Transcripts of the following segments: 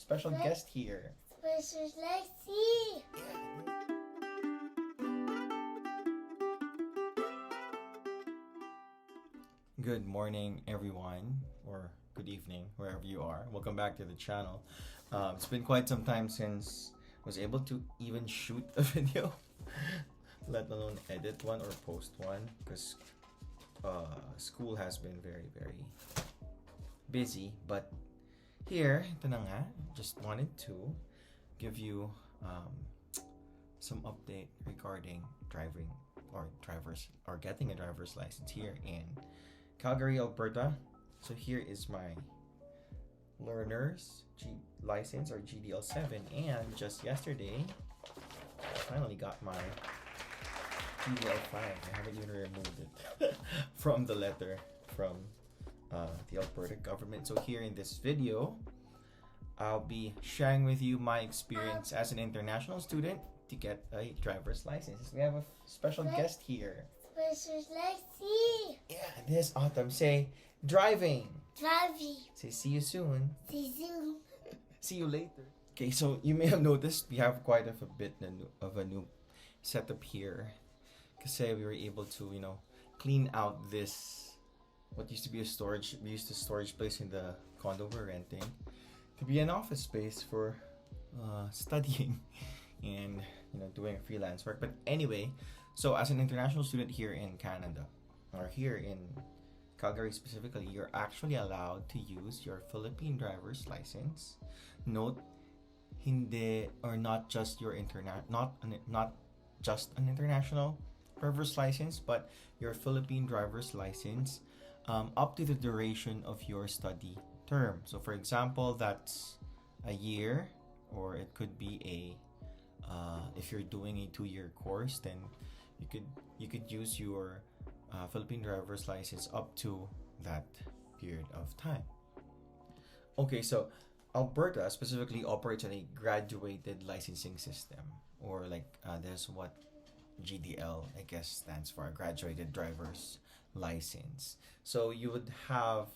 special guest here. Special Lexi. Good morning, everyone, or good evening, wherever you are. Welcome back to the channel. It's been quite some time since I was able to even shoot a video, let alone edit one or post one, because school has been very busy. But here, ito na nga, just wanted to give you some update regarding driving or getting a driver's license here in Calgary, Alberta. So here is my learner's license or GDL7, and just yesterday I finally got my GDL5. I haven't even removed it from the letter from the Alberta government. So here in this video, I'll be sharing with you my experience as an international student to get a driver's license. We have a special guest here. Special Lexi. Yeah, this autumn. Say, driving. Driving. Say, see you soon. See you. See you later. Okay, so you may have noticed we have quite a bit of a new setup here. Kasi we were able to, clean out this, what used to be a storage, we used to storage place in the condo we're renting to be an office space for studying and doing freelance work. But anyway, so as an international student here in Canada, or here in Calgary specifically, you're actually allowed to use your Philippine driver's license. Note, hindi or not just your not just an international driver's license, but your Philippine driver's license up to the duration of your study term. So for example, that's a year, or it could be if you're doing a 2-year course, then you could use your Philippine driver's license up to that period of time. Okay, so Alberta specifically operates on a graduated licensing system, or there's what GDL, I guess, stands for, a graduated driver's license. So you would have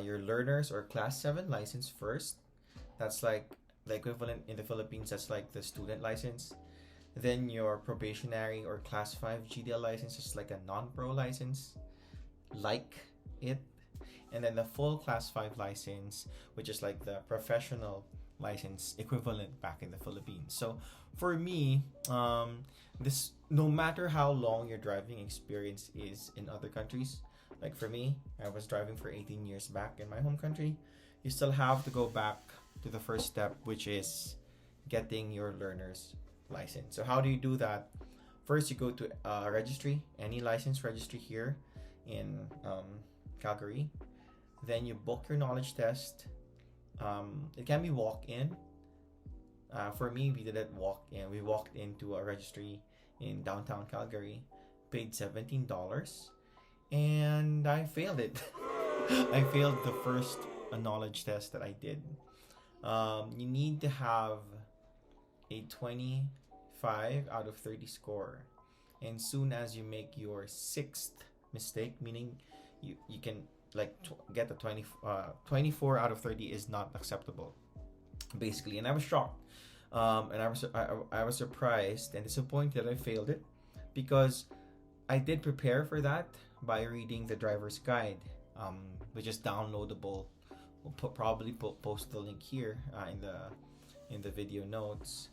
your learner's or class 7 license first. That's like the equivalent in the Philippines, that's like the student license. Then your probationary or class 5 GDL license is like a non-pro license, like it. And then the full class 5 license, which is like the professional license equivalent back in the Philippines. So for me, this, no matter how long your driving experience is in other countries, like for me, I was driving for 18 years back in my home country, you still have to go back to the first step, which is getting your learner's license. So how do you do that? First, you go to registry, any license registry here in Calgary. Then you book your knowledge test. It can be walk-in. For me, we did it walk-in. We walked into a registry in downtown Calgary, paid $17, and I failed it. I failed the first knowledge test that I did. You need to have a 25 out of 30 score, and soon as you make your 6th mistake, meaning you can get the 24 out of 30 is not acceptable, basically. And I was shocked, and I was surprised and disappointed that I failed it, because I did prepare for that by reading the driver's guide, which is downloadable. We'll probably post the link here in the video notes.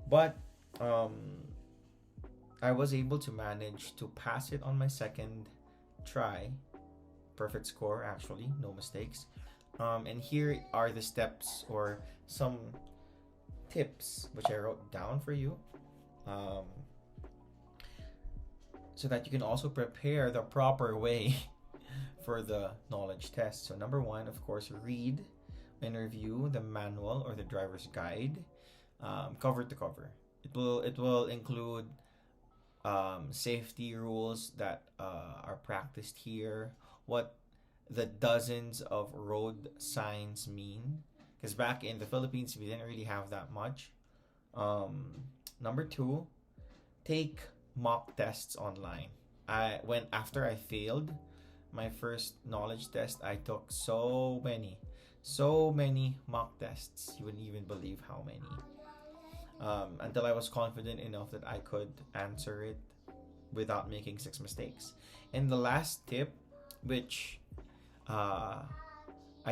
But I was able to manage to pass it on my second try. Perfect score, actually, no mistakes. And here are the steps or some tips which I wrote down for you, so that you can also prepare the proper way for the knowledge test. So number 1, of course, read and review the manual or the driver's guide, cover to cover. It will include safety rules that are practiced here, what the dozens of road signs mean, because back in the Philippines we didn't really have that much. Number 2, take mock tests online. After I failed my first knowledge test, I took so So many mock tests. You wouldn't even believe how many. Until I was confident enough that I could answer it without making 6 mistakes. And the last tip, which I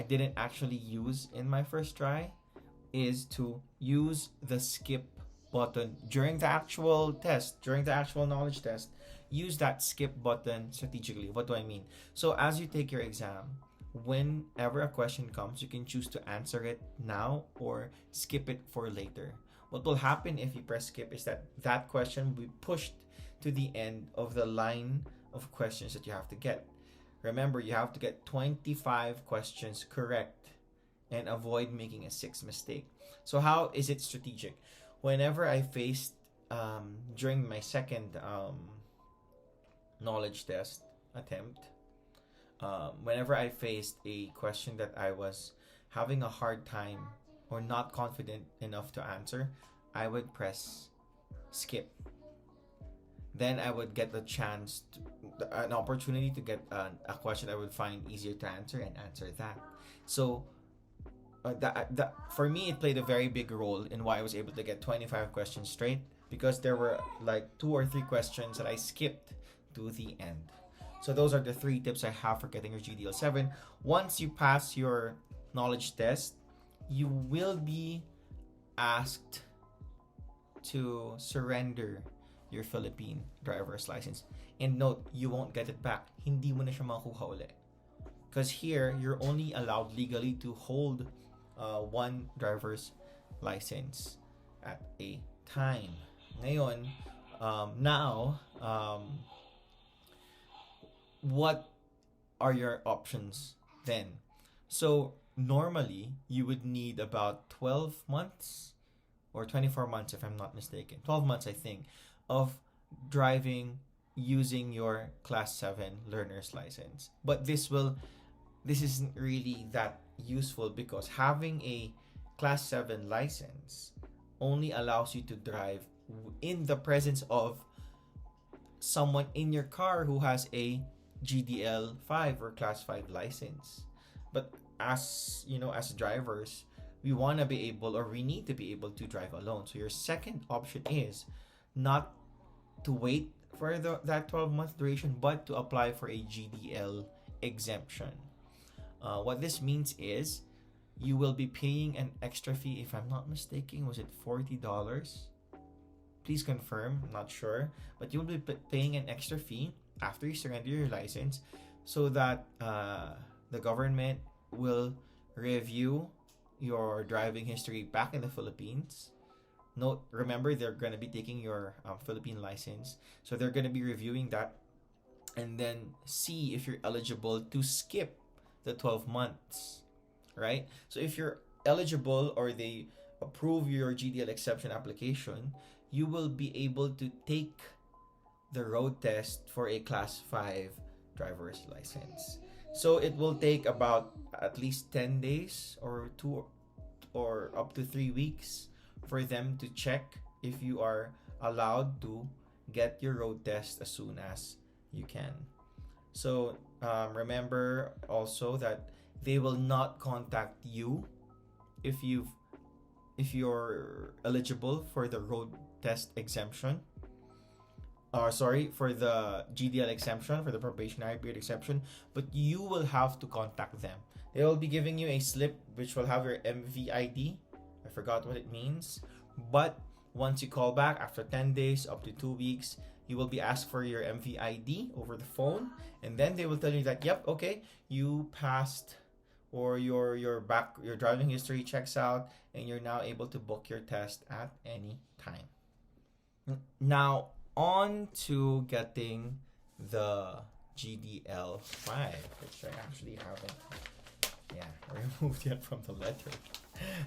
didn't actually use in my first try, is to use the skip button during the actual test, during the actual knowledge test. Use that skip button strategically. What do I mean? So as you take your exam, whenever a question comes, you can choose to answer it now or skip it for later. What will happen if you press skip is that that question will be pushed to the end of the line of questions that you have to get. Remember, you have to get 25 questions correct and avoid making a 6 mistake. So how is it strategic? Whenever I faced during my second knowledge test attempt, whenever I faced a question that I was having a hard time or not confident enough to answer, I would press skip. Then I would get the chance, an opportunity to get a question I would find easier to answer and answer that. So that for me, it played a very big role in why I was able to get 25 questions straight, because there were like 2 or 3 questions that I skipped to the end. So those are the 3 tips I have for getting your GDL 7. Once you pass your knowledge test, you will be asked to surrender your Philippine driver's license. And note, you won't get it back. Hindi mo na siya makuha uli. Because here, you're only allowed legally to hold one driver's license at a time. Ngayon, what are your options then? So normally you would need about 12 months or 24 months, if I'm not mistaken, 12 months I think, of driving using your class 7 learner's license. But this isn't really that useful, because having a class 7 license only allows you to drive in the presence of someone in your car who has a GDL 5 or class 5 license. But as you know, as drivers, we want to be able, or we need to be able, to drive alone. So your second option is not to wait for that 12-month duration, but to apply for a GDL exemption. What this means is you will be paying an extra fee. If I'm not mistaken, was it $40? Please confirm, I'm not sure. But you'll be paying an extra fee after you surrender your license, so that the government will review your driving history back in the Philippines. Remember, they're going to be taking your Philippine license, so they're going to be reviewing that and then see if you're eligible to skip the 12 months, right? So if you're eligible, or they approve your GDL exception application, you will be able to take the road test for a class 5 driver's license. So it will take about at least 10 days or 2 or up to 3 weeks for them to check if you are allowed to get your road test as soon as you can. So remember also that they will not contact you if you're eligible for the road test exemption, for the GDL exemption, for the probationary period exemption, but you will have to contact them. They will be giving you a slip which will have your MVID. I forgot what it means. But once you call back after 10 days up to 2 weeks, you will be asked for your MVID over the phone, and then they will tell you that, yep, okay, you passed, or your driving history checks out, and you're now able to book your test at any time. Now, on to getting the GDL 5, which I actually haven't removed yet from the letter.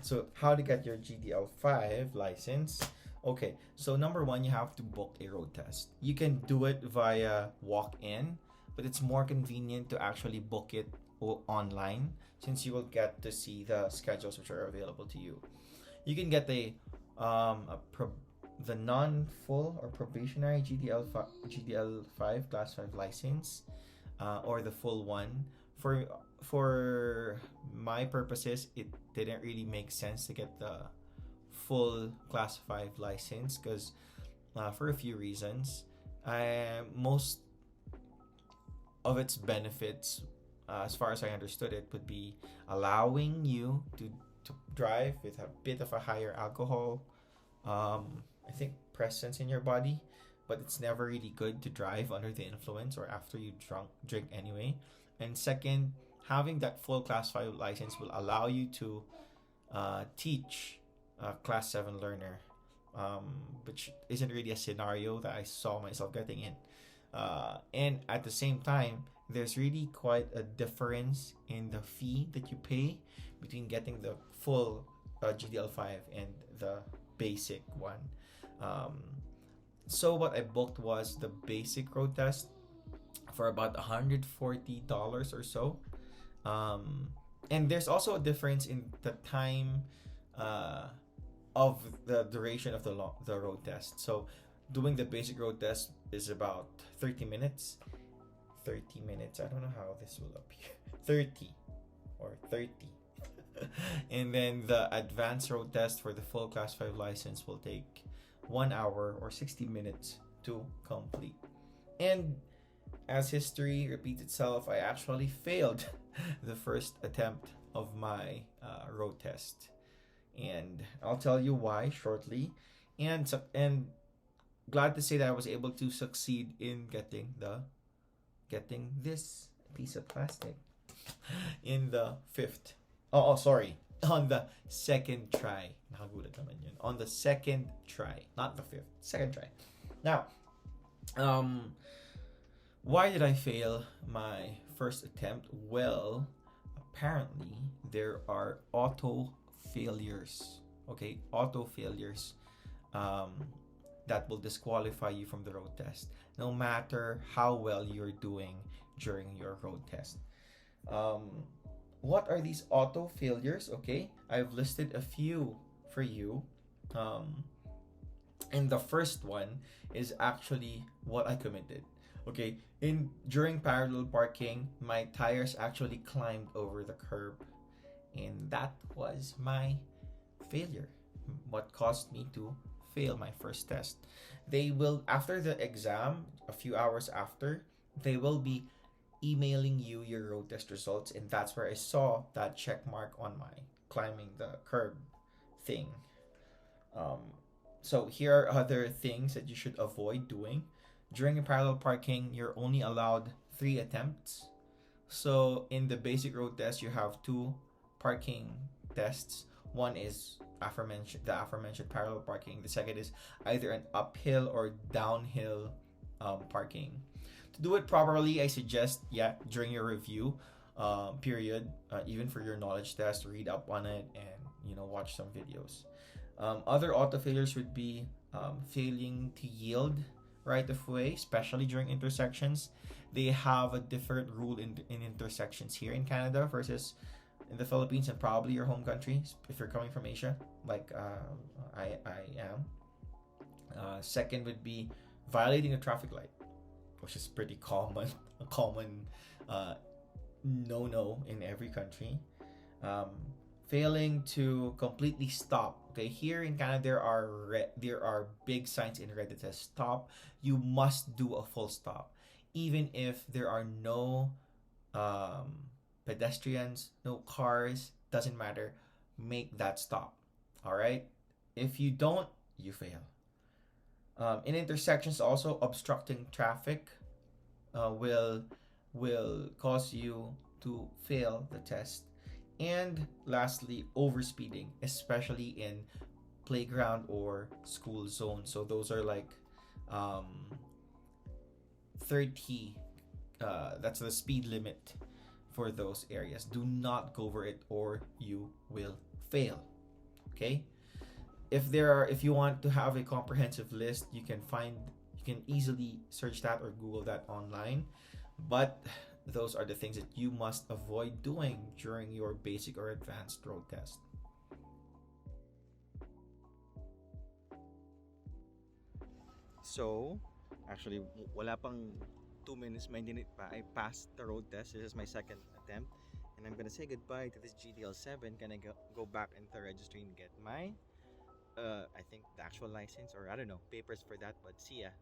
So how to get your GDL 5 license? Okay, so number 1, you have to book a road test. You can do it via walk-in, but it's more convenient to actually book it online, since you will get to see the schedules which are available to you. You can get the non-full or probationary GDL 5 class 5 license, or the full one. For for my purposes, it didn't really make sense to get the full Class 5 license because for a few reasons. Most of its benefits, as far as I understood it, would be allowing you to drive with a bit of a higher alcohol, I think, presence in your body, but it's never really good to drive under the influence or after you drink anyway. And second, having that full Class 5 license will allow you to teach a Class 7 learner, which isn't really a scenario that I saw myself getting in. And at the same time, there's really quite a difference in the fee that you pay between getting the full GDL 5 and the basic one. Um, so what I booked was the basic road test for about $140 or so. And there's also a difference in the time of the duration of the road test. So doing the basic road test is about 30 minutes. 30 minutes. I don't know how this will appear. 30 or 30. And then the advanced road test for the full Class 5 license will take 1 hour or 60 minutes to complete. And as history repeats itself, I actually failed the first attempt of my road test. And I'll tell you why shortly. And glad to say that I was able to succeed in getting this piece of plastic in the fifth. Sorry. On the second try. Nakagulat naman yun. On the second try, not the fifth. Second try. Now, why did I fail my first attempt? Well, apparently there are auto failures. Okay, auto failures that will disqualify you from the road test, no matter how well you're doing during your road test. What are these auto failures? Okay, I've listed a few for you. And the first one is actually what I committed. Okay, during parallel parking, my tires actually climbed over the curb, and that was my failure. What caused me to fail my first test. They will, after the exam, a few hours after, they will be emailing you your road test results, and that's where I saw that check mark on my climbing the curb thing. So here are other things that you should avoid doing. During a parallel parking, you're only allowed 3 attempts. So in the basic road test, you have 2 parking tests. One is the aforementioned parallel parking. The second is either an uphill or downhill parking. To do it properly, I suggest, during your review period, even for your knowledge test, read up on it and watch some videos. Other auto failures would be failing to yield right of way, especially during intersections. They have a different rule in intersections here in Canada versus in the Philippines and probably your home country if you're coming from Asia, like I am. Second would be violating a traffic light, which is pretty common, a common no in every country. Failing to completely stop. Okay, here in Canada there are big signs in red that says stop. You must do a full stop, even if there are no pedestrians, no cars. Doesn't matter. Make that stop. All right. If you don't, you fail. In intersections, also obstructing traffic will cause you to fail the test. And lastly, overspeeding, especially in playground or school zone. So those are like 30. That's the speed limit for those areas. Do not go over it or you will fail. Okay? If you want to have a comprehensive list, you can easily search that or Google that online. But those are the things that you must avoid doing during your basic or advanced road test. So, actually, wala pang 2 minutes, may dinit pa. I passed the road test. This is my second attempt. And I'm gonna say goodbye to this GDL7. Gonna go back into registering to get my I think the actual license, or I don't know, papers for that. But see ya.